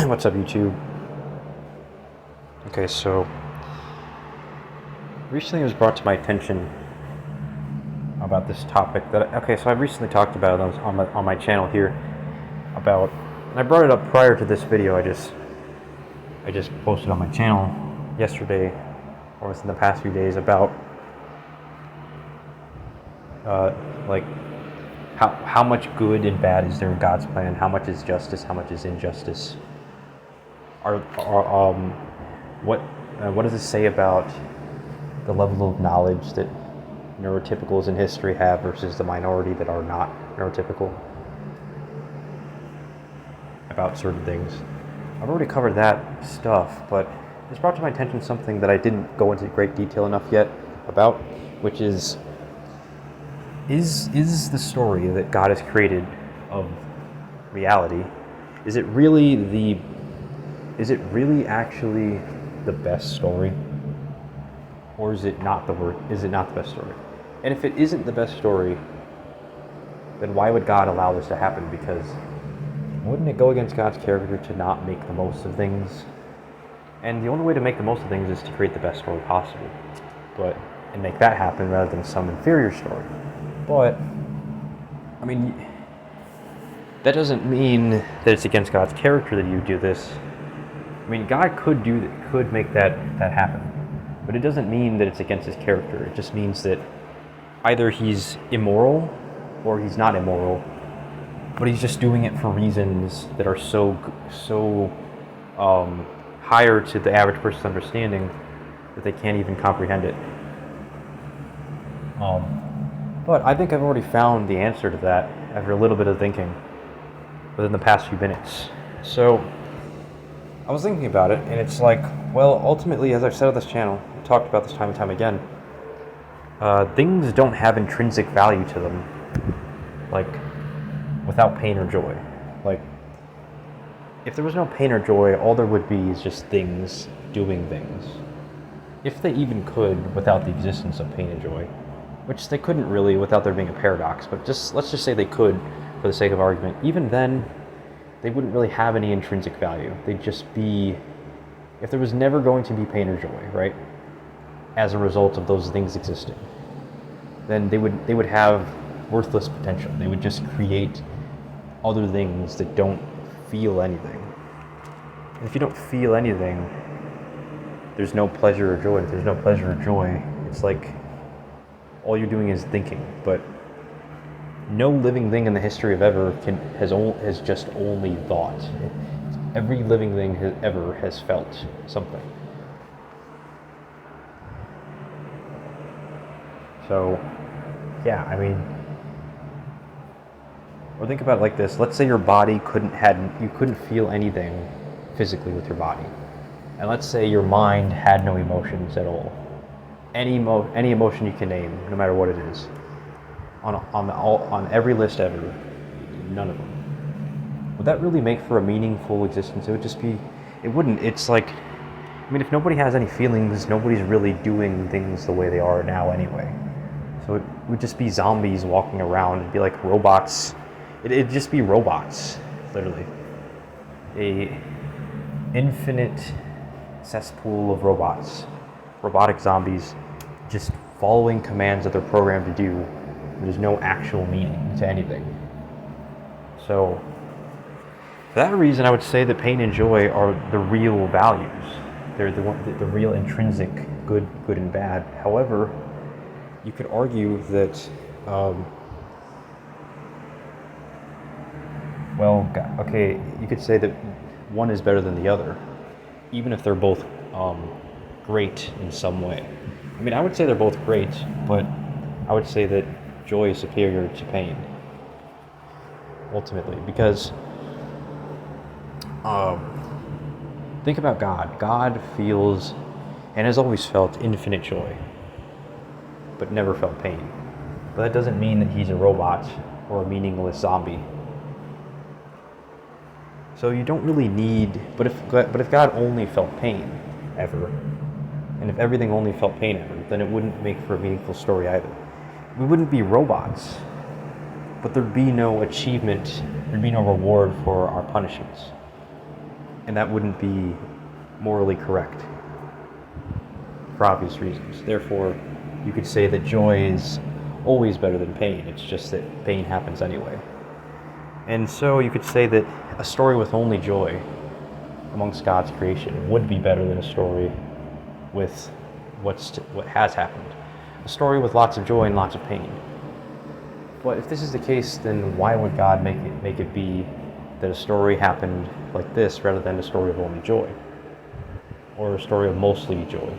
What's up, YouTube? Okay, so recently it was brought to my attention about this topic so I recently talked about it on my channel here about, and I brought it up prior to this video. I just posted on my channel yesterday, or within the past few days, about like how much good and bad is there in God's plan, how much is justice, how much is injustice. What does it say about the level of knowledge that neurotypicals in history have versus the minority that are not neurotypical about certain things? I've already covered that stuff, but it's brought to my attention something that I didn't go into great detail enough yet about, which is the story that God has created of reality, is it really actually the best story? Or is it not the best story? And if it isn't the best story, then why would God allow this to happen? Because wouldn't it go against God's character to not make the most of things? And the only way to make the most of things is to create the best story possible, and make that happen rather than some inferior story. But I mean, that doesn't mean that it's against God's character that you do this. I mean, God could make that happen, but it doesn't mean that it's against his character. It just means that either he's immoral or he's not immoral, but he's just doing it for reasons that are so higher to the average person's understanding that they can't even comprehend it. But I think I've already found the answer to that after a little bit of thinking within the past few minutes. So I was thinking about it, and it's like, well, ultimately, as I've said on this channel, I talked about this time and time again, things don't have intrinsic value to them, like, without pain or joy. Like, if there was no pain or joy, all there would be is just things doing things. If they even could without the existence of pain and joy, which they couldn't really without there being a paradox, but let's just say they could for the sake of argument, even then, they wouldn't really have any intrinsic value. They'd just be, if there was never going to be pain or joy, right, as a result of those things existing, then they would have worthless potential. They would just create other things that don't feel anything. And if you don't feel anything, there's no pleasure or joy. If there's no pleasure or joy, it's like all you're doing is thinking. But no living thing in the history of ever has just only thought. Every living thing has felt something. So, yeah, I mean, or think about it like this. Let's say your body you couldn't feel anything physically with your body, and let's say your mind had no emotions at all. Any emotion you can name, no matter what it is. On every list ever, none of them. Would that really make for a meaningful existence? It wouldn't. It's like, I mean, if nobody has any feelings, nobody's really doing things the way they are now anyway. So it would just be zombies walking around. It'd be like robots. It'd just be robots, literally. A infinite cesspool of robots. Robotic zombies just following commands that they're programmed to do. There's no actual meaning to anything. So, for that reason, I would say that pain and joy are the real values. They're the real intrinsic good and bad. However, you could argue that, you could say that one is better than the other, even if they're both great in some way. I mean, I would say they're both great, but I would say that joy is superior to pain, ultimately, because think about God. God feels and has always felt infinite joy, but never felt pain. But that doesn't mean that he's a robot or a meaningless zombie. So you don't really need, but if God only felt pain ever, and if everything only felt pain ever, then it wouldn't make for a meaningful story either. We wouldn't be robots, but there'd be no achievement, there'd be no reward for our punishments. and that wouldn't be morally correct for obvious reasons. Therefore, you could say that joy is always better than pain. It's just that pain happens anyway. And so you could say that a story with only joy amongst God's creation would be better than a story with what has happened. A story with lots of joy and lots of pain. But if this is the case, then why would God make it be that a story happened like this rather than a story of only joy? Or a story of mostly joy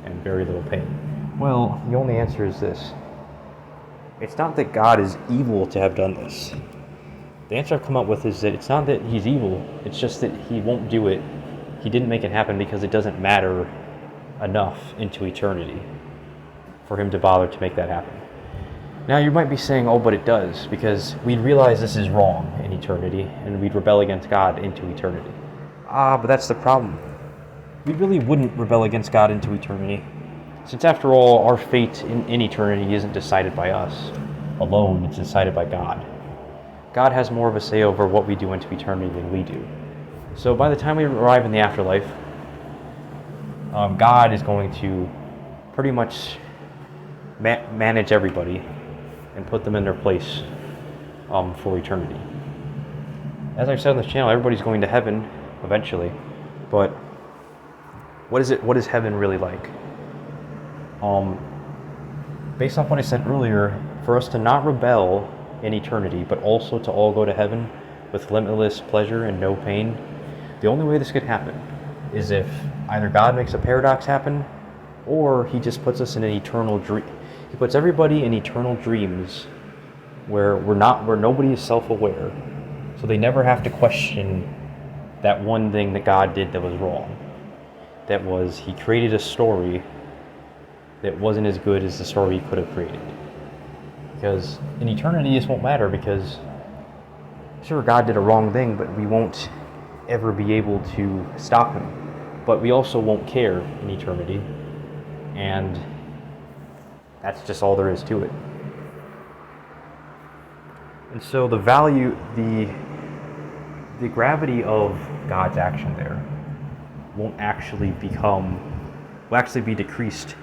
and very little pain? Well, the only answer is this. It's not that God is evil to have done this. The answer I've come up with is that it's not that he's evil, it's just that he won't do it. He didn't make it happen because it doesn't matter enough into eternity for him to bother to make that happen. Now you might be saying, oh, but it does, because we'd realize this is wrong in eternity, and we'd rebel against God into eternity. But that's the problem. We really wouldn't rebel against God into eternity, since after all, our fate in eternity isn't decided by us alone, it's decided by God. God has more of a say over what we do into eternity than we do. So by the time we arrive in the afterlife, God is going to pretty much manage everybody and put them in their place for eternity. As I've said on this channel, everybody's going to heaven eventually, but what is heaven really like? Based off what I said earlier, for us to not rebel in eternity, but also to all go to heaven with limitless pleasure and no pain, the only way this could happen is if either God makes a paradox happen, or he just puts us in an eternal dream. He puts everybody in eternal dreams where nobody is self-aware, so they never have to question that one thing that God did that was wrong. That was, he created a story that wasn't as good as the story he could have created. Because in eternity, this won't matter, because sure, God did a wrong thing, but we won't ever be able to stop him. But we also won't care in eternity, and that's just all there is to it. And so the gravity of God's action there will actually be decreased,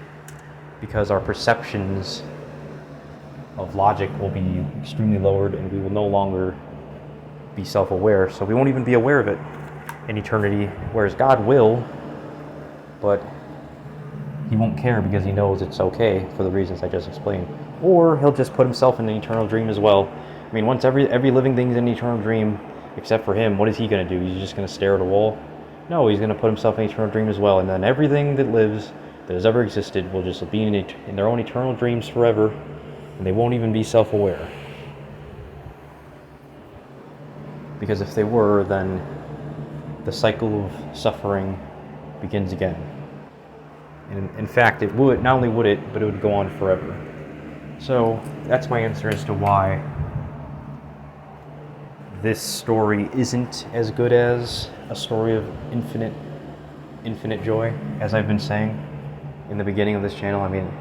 because our perceptions of logic will be extremely lowered, and we will no longer be self-aware, so we won't even be aware of it in eternity, whereas God will, but he won't care because he knows it's okay for the reasons I just explained. Or he'll just put himself in an eternal dream as well. I mean, once every living thing's in an eternal dream, except for him, what is he going to do? He's just going to stare at a wall? No, he's going to put himself in an eternal dream as well, and then everything that lives, that has ever existed, will just be in their own eternal dreams forever, and they won't even be self-aware. Because if they were, then the cycle of suffering begins again. And in fact, it would, not only would it, but it would go on forever. So that's my answer as to why this story isn't as good as a story of infinite joy, as I've been saying in the beginning of this channel. I mean,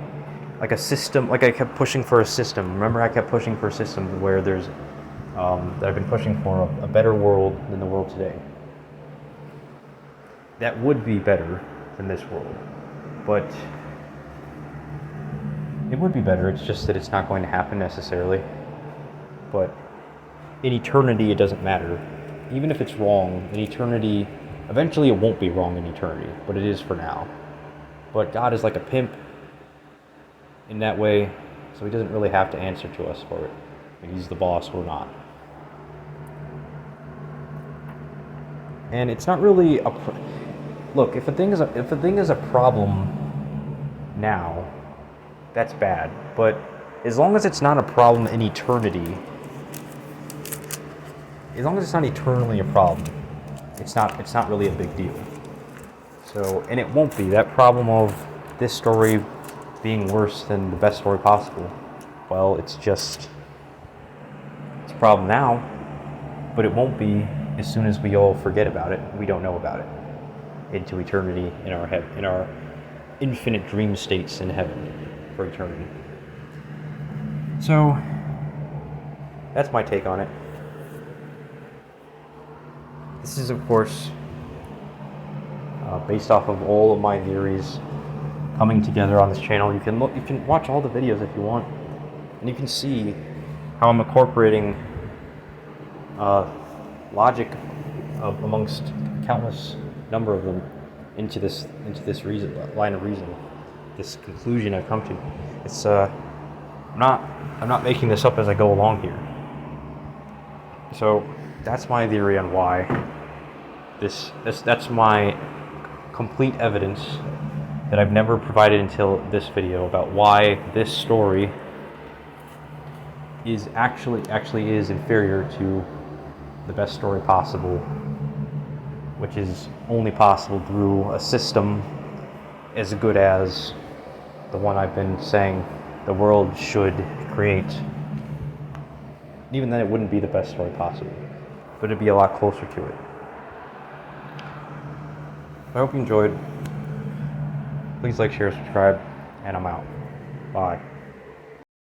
like a system, like I kept pushing for a system. Remember, I kept pushing for a system where there's, that I've been pushing for a better world than the world today. That would be better than this world, but it would be better. It's just that it's not going to happen necessarily. But in eternity, it doesn't matter. Even if it's wrong, in eternity, eventually it won't be wrong in eternity, but it is for now. But God is like a pimp in that way, so he doesn't really have to answer to us for it. I mean, he's the boss, we're not. And it's not really look, if a thing is a problem now, that's bad. But as long as it's not a problem in eternity, as long as it's not eternally a problem, it's not really a big deal. So, and it won't be. That problem of this story being worse than the best story possible, well, it's a problem now, but it won't be as soon as we all forget about it, we don't know about it, into eternity in our infinite dream states in heaven for eternity. So that's my take on it. This is, of course, based off of all of my theories coming together on this channel. You can watch all the videos if you want, and you can see how I'm incorporating logic amongst countless number of them into this line of reason, this conclusion I've come to. It's I'm not making this up as I go along here. So that's my theory on why that's my complete evidence that I've never provided until this video about why this story is actually is inferior to the best story possible, which is only possible through a system as good as the one I've been saying the world should create. Even then, it wouldn't be the best story possible, but it'd be a lot closer to it. I hope you enjoyed. Please like, share, subscribe, and I'm out. Bye.